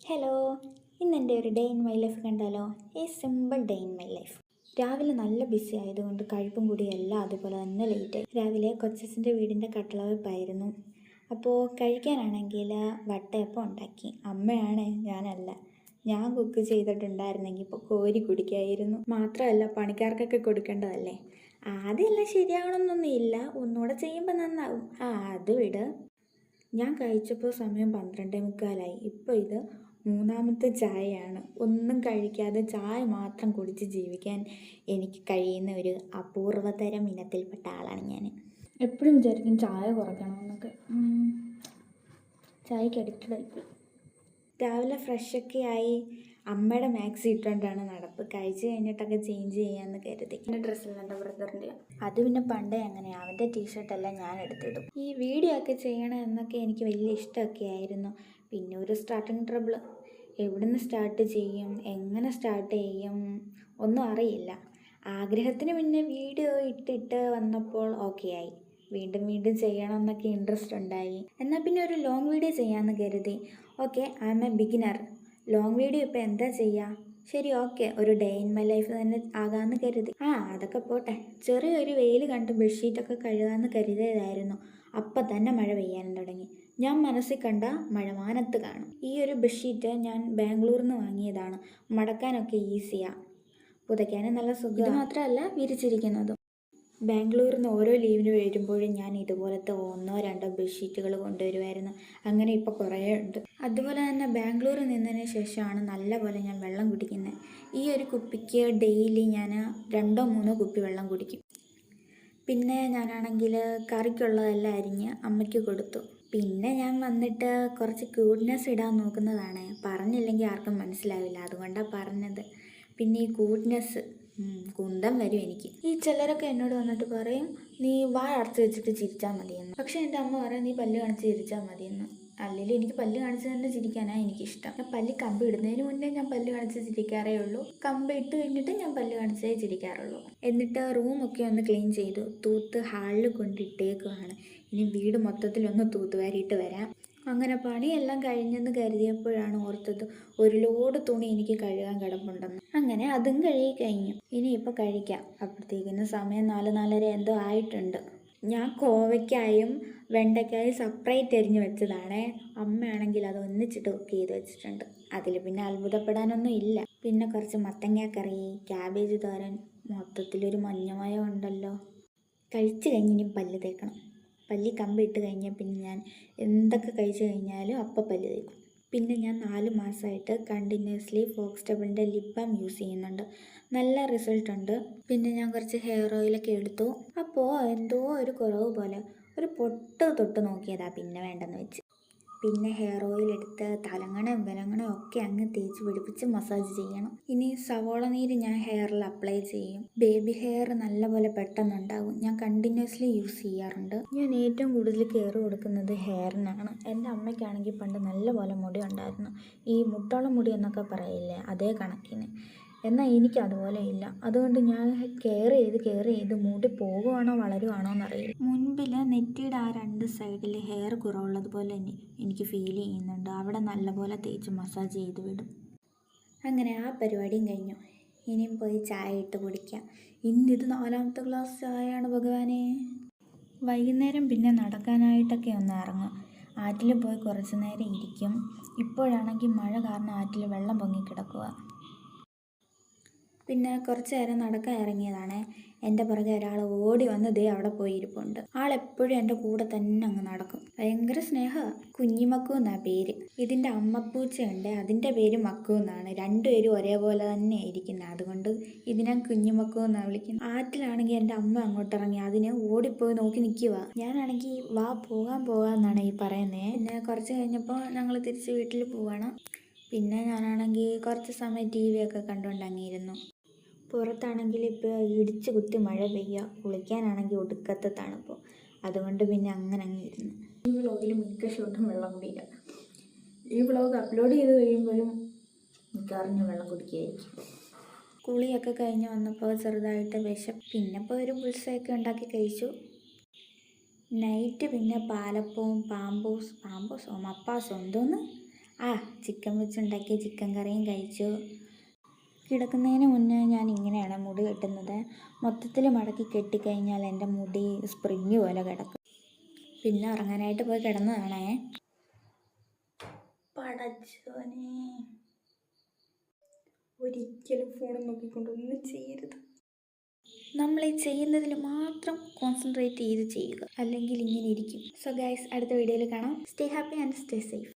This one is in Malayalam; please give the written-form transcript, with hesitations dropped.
ഹലോ, ഇന്നെൻ്റെ ഒരു ഡേ ഇൻ മൈ ലൈഫ് കണ്ടാലോ? Simple day in my life. രാവിലെ നല്ല ബിസി ആയതുകൊണ്ട് കഴിപ്പും കൂടിയെല്ലാം അതുപോലെ തന്നെ ലേറ്റായി. രാവിലെ കൊച്ചച്ഛൻ്റെ വീടിൻ്റെ കട്ടളവെപ്പായിരുന്നു. അപ്പോൾ കഴിക്കാനാണെങ്കിൽ വട്ടയപ്പം ഉണ്ടാക്കി. അമ്മയാണ്, ഞാനല്ല. ഞാൻ കുക്ക് ചെയ്തിട്ടുണ്ടായിരുന്നെങ്കിൽ ഇപ്പോൾ കോരി കുടിക്കായിരുന്നു. മാത്രമല്ല പണിക്കാർക്കൊക്കെ കൊടുക്കേണ്ടതല്ലേ. ആദ്യമെല്ലാം ശരിയാവണമെന്നൊന്നും ഇല്ല, ഒന്നുകൂടെ ചെയ്യുമ്പോൾ നന്നാവും. അത് വിട്. ഞാൻ കഴിച്ചപ്പോൾ സമയം 12:45. ഇപ്പോൾ ഇത് മൂന്നാമത്തെ ചായയാണ്. ഒന്നും കഴിക്കാതെ ചായ മാത്രം കുടിച്ച് ജീവിക്കാൻ എനിക്ക് കഴിയുന്ന ഒരു അപൂർവതരം ഇനത്തിൽപ്പെട്ട ആളാണ് ഞാൻ. എപ്പോഴും വിചാരിക്കും ചായ കുറയ്ക്കണമെന്നൊക്കെ. ചായക്ക് അഡിക്റ്റഡായിപ്പോയി. രാവിലെ ഫ്രഷൊക്കെ ആയി അമ്മയുടെ മാക്സി ഇട്ടുകൊണ്ടാണ് നടപ്പ്. കഴിച്ച് കഴിഞ്ഞിട്ടൊക്കെ ചേഞ്ച് ചെയ്യാമെന്ന് കരുതി. എൻ്റെ ഡ്രസ്സിൽ എൻ്റെ ബ്രദറിൻ്റെ അത് പിന്നെ പണ്ടേ അങ്ങനെയാണ്. അവൻ്റെ ടീഷർട്ടെല്ലാം ഞാൻ എടുത്തിടും. ഈ വീഡിയോ ഒക്കെ ചെയ്യണം എന്നൊക്കെ എനിക്ക് വലിയ ഇഷ്ടമൊക്കെ ആയിരുന്നു. പിന്നെ ഒരു സ്റ്റാർട്ടിങ് ട്രബിൾ. എവിടുന്ന് സ്റ്റാർട്ട് ചെയ്യും, എങ്ങനെ സ്റ്റാർട്ട് ചെയ്യും ഒന്നും അറിയില്ല. ആഗ്രഹത്തിന് പിന്നെ വീഡിയോ ഇട്ടിട്ട് വന്നപ്പോൾ ഓക്കെ ആയി. വീണ്ടും വീണ്ടും ചെയ്യണം എന്നൊക്കെ ഇൻട്രസ്റ്റ് ഉണ്ടായി. എന്നാൽ പിന്നെ ഒരു ലോങ് വീഡിയോ ചെയ്യാമെന്ന് കരുതി. Okay, I am a beginner. Long video ഇപ്പോൾ എന്താ ചെയ്യുക? ശരി, ഓക്കെ, ഒരു ഡേ ഇൻ മൈ ലൈഫ് തന്നെ ആകാമെന്ന് കരുതി. അതൊക്കെ പോട്ടെ. ചെറിയൊരു വെയിൽ കണ്ട് ബെഡ്ഷീറ്റൊക്കെ കഴുകാമെന്ന് കരുതിയതായിരുന്നു. അപ്പം തന്നെ മഴ പെയ്യാനും തുടങ്ങി. ഞാൻ മനസ്സിൽ കണ്ട മഴ മാനത്ത് കാണും. ഈ ഒരു ബെഡ്ഷീറ്റ് ഞാൻ ബാംഗ്ലൂരിൽ നിന്ന് വാങ്ങിയതാണ്. മടക്കാനൊക്കെ ഈസിയാണ്, പുതയ്ക്കാനും നല്ല സുഖം. ഇത് മാത്രമല്ല വിരിച്ചിരിക്കുന്നതും. ബാംഗ്ലൂരിൽ നിന്ന് ഓരോ ലീവിന് വരുമ്പോഴും ഞാൻ ഇതുപോലത്തെ 1-2 ബെഡ്ഷീറ്റുകൾ കൊണ്ടുവരുമായിരുന്നു. അങ്ങനെ ഇപ്പോൾ കുറേ ഉണ്ട്. അതുപോലെ തന്നെ ബാംഗ്ലൂരിൽ നിന്നതിന് ശേഷമാണ് നല്ലപോലെ ഞാൻ വെള്ളം കുടിക്കുന്നത്. ഈ ഒരു കുപ്പിക്ക് ഡെയിലി ഞാൻ 2-3 കുപ്പി വെള്ളം കുടിക്കും. പിന്നെ ഞാനാണെങ്കിൽ കറിക്കുള്ളതെല്ലാം അരിഞ്ഞ് അമ്മയ്ക്ക് കൊടുത്തു. പിന്നെ ഞാൻ വന്നിട്ട് കുറച്ച് ക്യൂട്ട്നെസ് ഇടാൻ നോക്കുന്നതാണ്. പറഞ്ഞില്ലെങ്കിൽ ആർക്കും മനസ്സിലാവില്ല, അതുകൊണ്ടാണ് പറഞ്ഞത്. പിന്നെ ഈ ക്യൂട്ട്നെസ് കുന്തം വരും എനിക്ക്. ഈ ചിലരൊക്കെ എന്നോട് വന്നിട്ട് പറയും, നീ വായ അടച്ച് വെച്ചിട്ട് ചിരിച്ചാൽ മതിയെന്ന്. പക്ഷേ എൻ്റെ അമ്മ പറയും, നീ പല്ല് കാണിച്ച് ചിരിച്ചാൽ മതിയെന്ന്. അല്ലെങ്കിൽ എനിക്ക് പല്ല് കാണിച്ച് തന്നെ ചിരിക്കാനാണ് എനിക്കിഷ്ടം. ഞാൻ പല്ല് കമ്പ് ഇടുന്നതിന് മുന്നേ ഞാൻ പല്ല് കാണിച്ച് ചിരിക്കാറേ ഉള്ളൂ. കമ്പ് ഇട്ട് കഴിഞ്ഞിട്ട് ഞാൻ പല്ല് കാണിച്ചേ ചിരിക്കാറുള്ളൂ. എന്നിട്ട് റൂമൊക്കെ ഒന്ന് ക്ലീൻ ചെയ്തു. തൂത്ത് ഹാളിൽ കൊണ്ടിട്ടേക്കുവാണ്. ഇനി വീട് മൊത്തത്തിലൊന്ന് തൂത്തുവാരിയിട്ട് വരാം. അങ്ങനെ പണിയെല്ലാം കഴിഞ്ഞെന്ന് കരുതിയപ്പോഴാണ് ഓർത്തത് ഒരു ലോഡ് തുണി എനിക്ക് കഴുകാൻ കിടപ്പുണ്ടെന്ന്. അങ്ങനെ അതും കഴുകി കഴിഞ്ഞു. ഇനിയിപ്പോൾ കഴിക്കാം. അപ്പോഴത്തേക്കിന് സമയം 4-4:30 എന്തോ ആയിട്ടുണ്ട്. ഞാൻ കോവയ്ക്കായും വെണ്ടയ്ക്കായും സെപ്പറേറ്റ് അരിഞ്ഞ് വെച്ചതാണേ. അമ്മയാണെങ്കിൽ അത് ഒന്നിച്ചിട്ട് കുക്ക് ചെയ്ത് വെച്ചിട്ടുണ്ട്. അതിൽ പിന്നെ അത്ഭുതപ്പെടാനൊന്നും ഇല്ല. പിന്നെ കുറച്ച് മത്തങ്ങാക്കറി, ക്യാബേജ് തോരൻ, മൊത്തത്തിലൊരു മഞ്ഞമയം ഉണ്ടല്ലോ. കഴിച്ച് കഴിഞ്ഞിനും പല്ല് തേക്കണം. പല്ലി കമ്പ് ഇട്ട് കഴിഞ്ഞാൽ പിന്നെ ഞാൻ എന്തൊക്കെ കഴിച്ച് കഴിഞ്ഞാലും അപ്പം പല്ല് തേക്കും. പിന്നെ ഞാൻ 4 മാസമായിട്ട് കണ്ടിന്യൂസ്ലി ഫോക്സ്റ്റബിളിൻ്റെ ലിപ് ബാം യൂസ് ചെയ്യുന്നുണ്ട്. നല്ല റിസൾട്ട് ഉണ്ട്. പിന്നെ ഞാൻ കുറച്ച് ഹെയർ ഓയിലൊക്കെ എടുത്തു. അപ്പോൾ എന്തോ ഒരു കുറവ് പോലെ ഒരു പൊട്ട് തൊട്ട് നോക്കിയതാ, പിന്നെ വേണ്ടെന്ന് വെച്ച്. പിന്നെ ഹെയർ ഓയിൽ എടുത്ത് തലങ്ങണയും വിലങ്ങണയും ഒക്കെ അങ്ങ് തേച്ച് പിടിപ്പിച്ച് മസാജ് ചെയ്യണം. ഇനി സവോള നീര് ഞാൻ ഹെയറിൽ അപ്ലൈ ചെയ്യും. ബേബി ഹെയർ നല്ലപോലെ പെട്ടെന്നുണ്ടാകും. ഞാൻ കണ്ടിന്യൂസ്ലി യൂസ് ചെയ്യാറുണ്ട്. ഞാൻ ഏറ്റവും കൂടുതൽ കെയർ കൊടുക്കുന്നത് ഹെയറിനാണ്. എൻ്റെ അമ്മയ്ക്കാണെങ്കിൽ പണ്ട് നല്ലപോലെ മുടി ഉണ്ടായിരുന്നു. ഈ മുട്ടോളം മുടി എന്നൊക്കെ പറയില്ലേ, അതേ കണക്കിന്. എന്നാൽ എനിക്ക് അതുപോലെ ഇല്ല. അതുകൊണ്ട് ഞാൻ കെയർ ചെയ്ത് മുടി പോകുവാണോ വളരുവാണോ എന്നറിയില്ല. മുൻപിൽ നെറ്റിയുടെ 2 സൈഡിൽ ഹെയർ കുറവുള്ളതുപോലെ തന്നെ എനിക്ക് ഫീൽ ചെയ്യുന്നുണ്ട്. അവിടെ നല്ലപോലെ തേച്ച് മസാജ് ചെയ്ത് വിടും. അങ്ങനെ ആ പരിപാടിയും കഴിഞ്ഞു. ഇനിയും പോയി ചായ ഇട്ട് കുടിക്കാം. ഇന്നിത് 4ാമത്തെ ഗ്ലാസ് ചായയാണ് ഭഗവാനെ. വൈകുന്നേരം പിന്നെ നടക്കാനായിട്ടൊക്കെ ഒന്ന് ഇറങ്ങും. ആറ്റിൽ പോയി കുറച്ച് നേരം ഇരിക്കും. ഇപ്പോഴാണെങ്കിൽ മഴ കാരണം ആറ്റിൽ വെള്ളം പൊങ്ങിക്കിടക്കുക. പിന്നെ കുറച്ച് നേരം നടക്കാൻ ഇറങ്ങിയതാണ്. എൻ്റെ പുറകെ ഒരാൾ ഓടി വന്ന് ദേ അവിടെ പോയി ഇരിപ്പുണ്ട്. ആളെപ്പോഴും എൻ്റെ കൂടെ തന്നെ അങ്ങ് നടക്കും. ഭയങ്കര സ്നേഹമാണ്. കുഞ്ഞിമക്കു എന്നാണ് പേര്. ഇതിൻ്റെ അമ്മപ്പൂച്ചയുണ്ട്, അതിൻ്റെ പേര് മക്കു എന്നാണ്. രണ്ടുപേരും ഒരേപോലെ തന്നെ ഇരിക്കുന്നത്. അതുകൊണ്ട് ഇതിനെ കുഞ്ഞിമക്കു എന്നാണ് വിളിക്കുന്നത്. ആറ്റിലാണെങ്കിൽ എൻ്റെ അമ്മ അങ്ങോട്ട് ഇറങ്ങി അതിനെ ഓടിപ്പോയി നോക്കി നിൽക്കുക. ഞാനാണെങ്കിൽ വാ പോകാമെന്നാണ് ഈ പറയുന്നത്. പിന്നെ കുറച്ച് കഴിഞ്ഞപ്പോൾ ഞങ്ങൾ തിരിച്ച് വീട്ടിൽ പോവാണ്. പിന്നെ ഞാനാണെങ്കിൽ കുറച്ച് സമയം TV ഒക്കെ കണ്ടുകൊണ്ട് അങ്ങിയിരുന്നു. പുറത്താണെങ്കിൽ ഇപ്പോൾ ഇടിച്ച് കുത്തി മഴ പെയ്യുക. കുളിക്കാനാണെങ്കിൽ ഒടുക്കത്തെ തണുപ്പ്. അതുകൊണ്ട് പിന്നെ അങ്ങനെ ഇരുന്നു. ഈ വ്ളോഗിൽ മിക്ക ഷോട്ടും വെള്ളം കുടിയില്ല. ഈ വ്ളോഗ് അപ്ലോഡ് ചെയ്ത് കഴിയുമ്പോഴും മിക്കവാറും വെള്ളം കുടിക്കുകയായിരിക്കും. കുളിയൊക്കെ കഴിഞ്ഞ് വന്നപ്പോൾ ചെറുതായിട്ട് വിശപ്പ്. പിന്നെ ഇപ്പോൾ ഒരു ബുൾസയൊക്കെ ഉണ്ടാക്കി കഴിച്ചു. നൈറ്റ് പിന്നെ പാലപ്പവും പാമ്പോസോ മപ്പാസോ എന്തോന്ന് ചിക്കൻ വെച്ചുണ്ടാക്കിയ ചിക്കൻ കറിയും കഴിച്ചു. കിടക്കുന്നതിന് മുന്നേ ഞാൻ ഇങ്ങനെയാണ് മുടി കെട്ടുന്നത്. മൊത്തത്തിൽ മടക്കി കെട്ടിക്കഴിഞ്ഞാൽ എൻ്റെ മുടി സ്പ്രിങ് പോലെ കിടക്കും. പിന്നെ ഉറങ്ങാനായിട്ട് പോയി കിടന്നതാണേ. പടച്ചോനെ, ഒരിക്കലും ഫോൺ നോക്കിക്കൊണ്ടൊന്നും ചെയ്യരുത്. നമ്മൾ ഈ ചെയ്യുന്നതിൽ മാത്രം കോൺസെൻട്രേറ്റ് ചെയ്ത് ചെയ്യുക, അല്ലെങ്കിൽ ഇങ്ങനെ ഇരിക്കും. സോ ഗൈസ്, അടുത്ത വീഡിയോയിൽ കാണാം. Stay happy and stay safe.